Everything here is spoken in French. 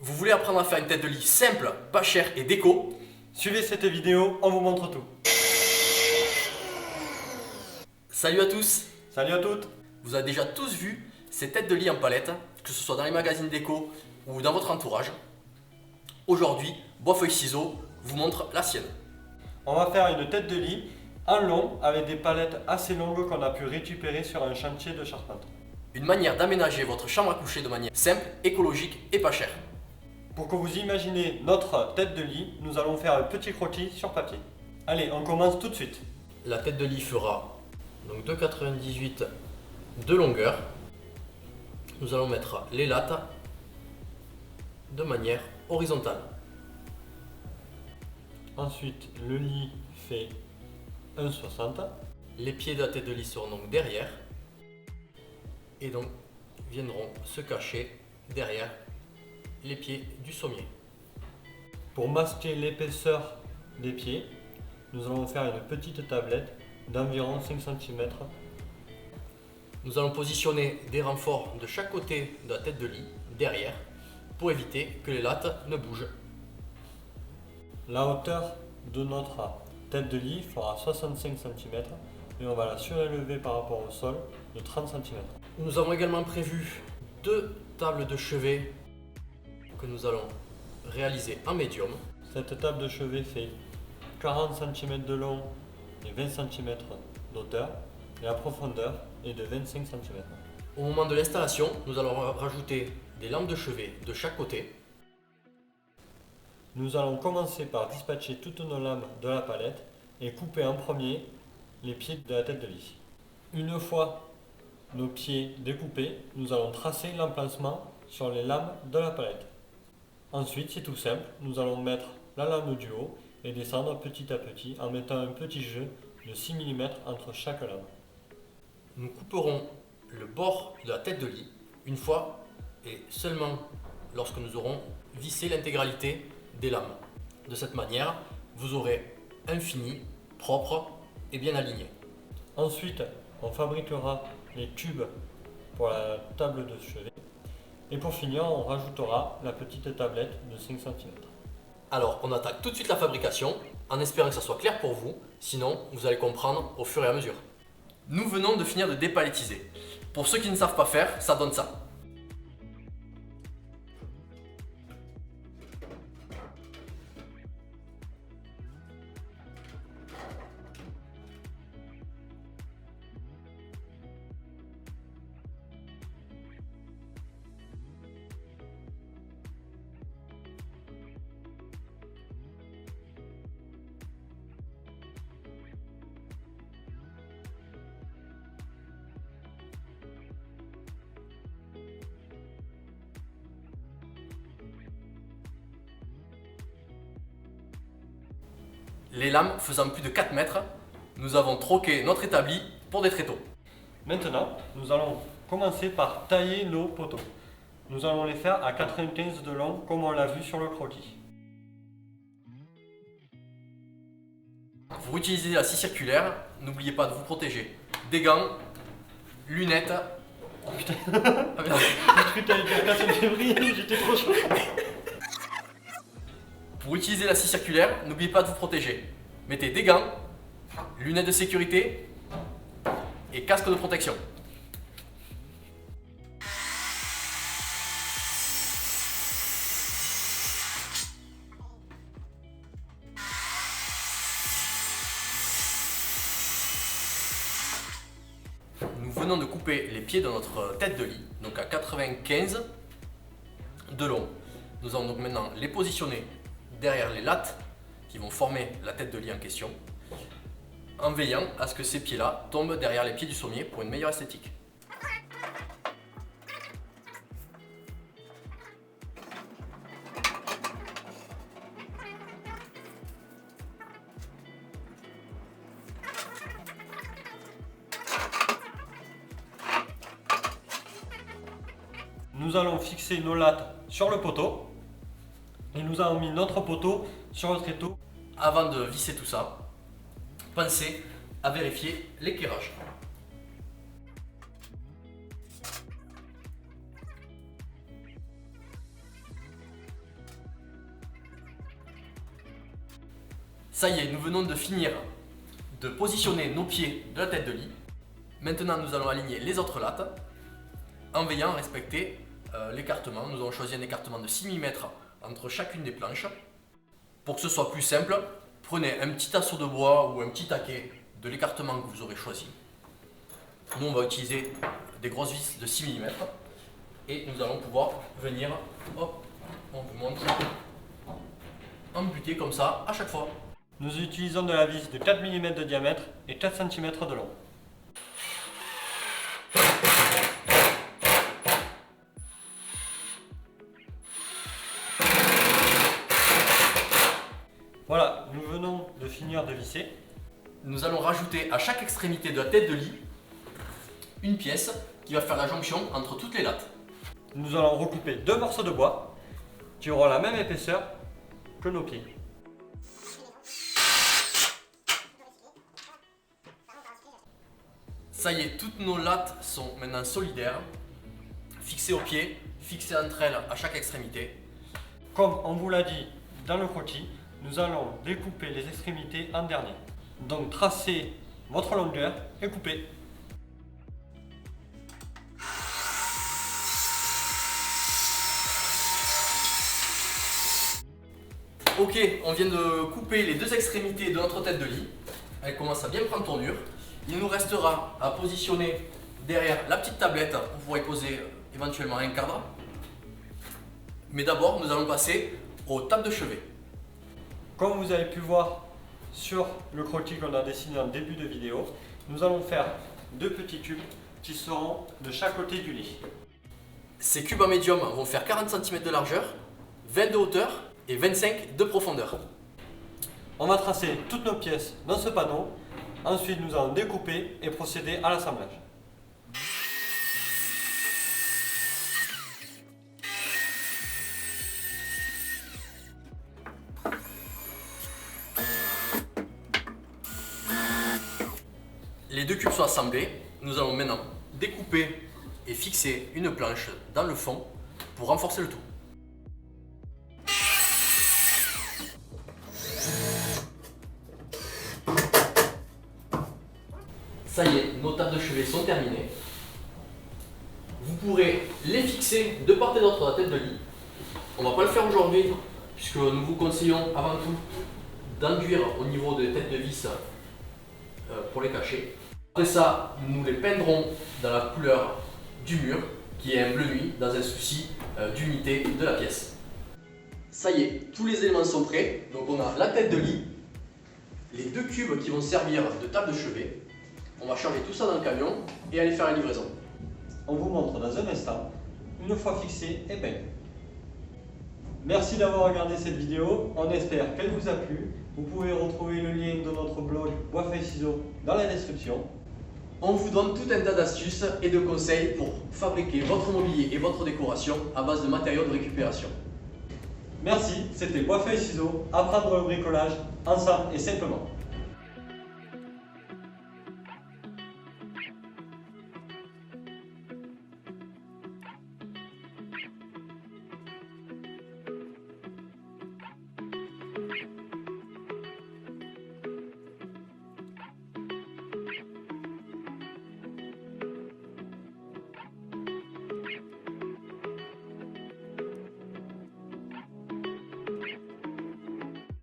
Vous voulez apprendre à faire une tête de lit simple, pas chère et déco? Suivez cette vidéo, on vous montre tout. Salut à tous! Salut à toutes. Vous avez déjà tous vu ces têtes de lit en palette, que ce soit dans les magazines déco ou dans votre entourage. Aujourd'hui, Bois Feuille Ciseaux vous montre la sienne. On va faire une tête de lit en long avec des palettes assez longues qu'on a pu récupérer sur un chantier de charpente. Une manière d'aménager votre chambre à coucher de manière simple, écologique et pas chère. Pour que vous imaginez notre tête de lit, nous allons faire un petit croquis sur papier. Allez, on commence tout de suite. La tête de lit fera donc 2,98 de longueur. Nous allons mettre les lattes de manière horizontale. Ensuite, le lit fait 1,60. Les pieds de la tête de lit seront donc derrière et donc viendront se cacher derrière les pieds du sommier. Pour masquer l'épaisseur des pieds, nous allons faire une petite tablette d'environ 5 cm. Nous allons positionner des renforts de chaque côté de la tête de lit derrière pour éviter que les lattes ne bougent. La hauteur de notre tête de lit fera 65 cm et on va la surélever par rapport au sol de 30 cm. Nous avons également prévu deux tables de chevet que nous allons réaliser en médium. Cette table de chevet fait 40 cm de long et 20 cm d'hauteur et la profondeur est de 25 cm. Au moment de l'installation, nous allons rajouter des lampes de chevet de chaque côté. Nous allons commencer par dispatcher toutes nos lames de la palette et couper en premier les pieds de la tête de lit. Une fois nos pieds découpés, nous allons tracer l'emplacement sur les lames de la palette. Ensuite, c'est tout simple, nous allons mettre la lame du haut et descendre petit à petit en mettant un petit jeu de 6 mm entre chaque lame. Nous couperons le bord de la tête de lit une fois et seulement lorsque nous aurons vissé l'intégralité des lames. De cette manière, vous aurez un fini propre et bien aligné. Ensuite, on fabriquera les tubes pour la table de chevet. Et pour finir, on rajoutera la petite tablette de 5 cm. Alors, on attaque tout de suite la fabrication en espérant que ça soit clair pour vous, sinon vous allez comprendre au fur et à mesure. Nous venons de finir de dépalettiser. Pour ceux qui ne savent pas faire, ça donne ça. Les lames faisant plus de 4 mètres, nous avons troqué notre établi pour des tréteaux. Maintenant, nous allons commencer par tailler nos poteaux. Nous allons les faire à 95 de long comme on l'a vu sur le croquis. Pour utiliser la scie circulaire, n'oubliez pas de vous protéger des gants, lunettes. Oh putain, j'ai cru que t'allais dire 4 février, j'étais trop chaud. Pour utiliser la scie circulaire, n'oubliez pas de vous protéger. Mettez des gants, lunettes de sécurité et casque de protection. Nous venons de couper les pieds de notre tête de lit, donc à 95 de long. Nous allons donc maintenant les positionner derrière les lattes qui vont former la tête de lit en question, en veillant à ce que ces pieds-là tombent derrière les pieds du sommier pour une meilleure esthétique. Nous allons fixer nos lattes sur le poteau et nous avons mis notre poteau sur le tréteau. Avant de visser tout ça, pensez à vérifier l'éclairage. Ça y est, nous venons de finir de positionner nos pieds de la tête de lit. Maintenant, nous allons aligner les autres lattes en veillant à respecter l'écartement. Nous allons choisir un écartement de 6 mm entre chacune des planches. Pour que ce soit plus simple, prenez un petit assaut de bois ou un petit taquet de l'écartement que vous aurez choisi. Nous, on va utiliser des grosses vis de 6 mm et nous allons pouvoir venir, hop, on vous montre, embuter comme ça à chaque fois. Nous utilisons de la vis de 4 mm de diamètre et 4 cm de long. Voilà, nous venons de finir de visser. Nous allons rajouter à chaque extrémité de la tête de lit une pièce qui va faire la jonction entre toutes les lattes. Nous allons recouper 2 morceaux de bois qui auront la même épaisseur que nos pieds. Ça y est, toutes nos lattes sont maintenant solidaires, fixées aux pieds, fixées entre elles à chaque extrémité. Comme on vous l'a dit dans le croquis, nous allons découper les extrémités en dernier. Donc tracez votre longueur et coupez. Ok, on vient de couper les 2 extrémités de notre tête de lit. Elle commence à bien prendre tournure. Il nous restera à positionner derrière la petite tablette où vous pourrez poser éventuellement un cadre. Mais d'abord, nous allons passer aux tables de chevet. Comme vous avez pu voir sur le croquis qu'on a dessiné en début de vidéo, nous allons faire 2 petits cubes qui seront de chaque côté du lit. Ces cubes en médium vont faire 40 cm de largeur, 20 de hauteur et 25 de profondeur. On va tracer toutes nos pièces dans ce panneau. Ensuite, nous allons découper et procéder à l'assemblage. Les 2 cubes sont assemblés. Nous allons maintenant découper et fixer une planche dans le fond pour renforcer le tout. Ça y est, nos tables de chevet sont terminées. Vous pourrez les fixer de part et d'autre de la tête de lit. On ne va pas le faire aujourd'hui puisque nous vous conseillons avant tout d'enduire au niveau des têtes de vis pour les cacher. Après ça, nous les peindrons dans la couleur du mur qui est un bleu nuit dans un souci d'unité de la pièce. Ça y est, tous les éléments sont prêts. Donc on a la tête de lit, les 2 cubes qui vont servir de table de chevet. On va charger tout ça dans le camion et aller faire la livraison. On vous montre dans un instant, une fois fixé et peint. Merci d'avoir regardé cette vidéo, on espère qu'elle vous a plu. Vous pouvez retrouver le lien de notre blog Bois Feuille Ciseaux dans la description. On vous donne tout un tas d'astuces et de conseils pour fabriquer votre mobilier et votre décoration à base de matériaux de récupération. Merci, c'était Bois Feuille Ciseaux, apprendre le bricolage ensemble et simplement.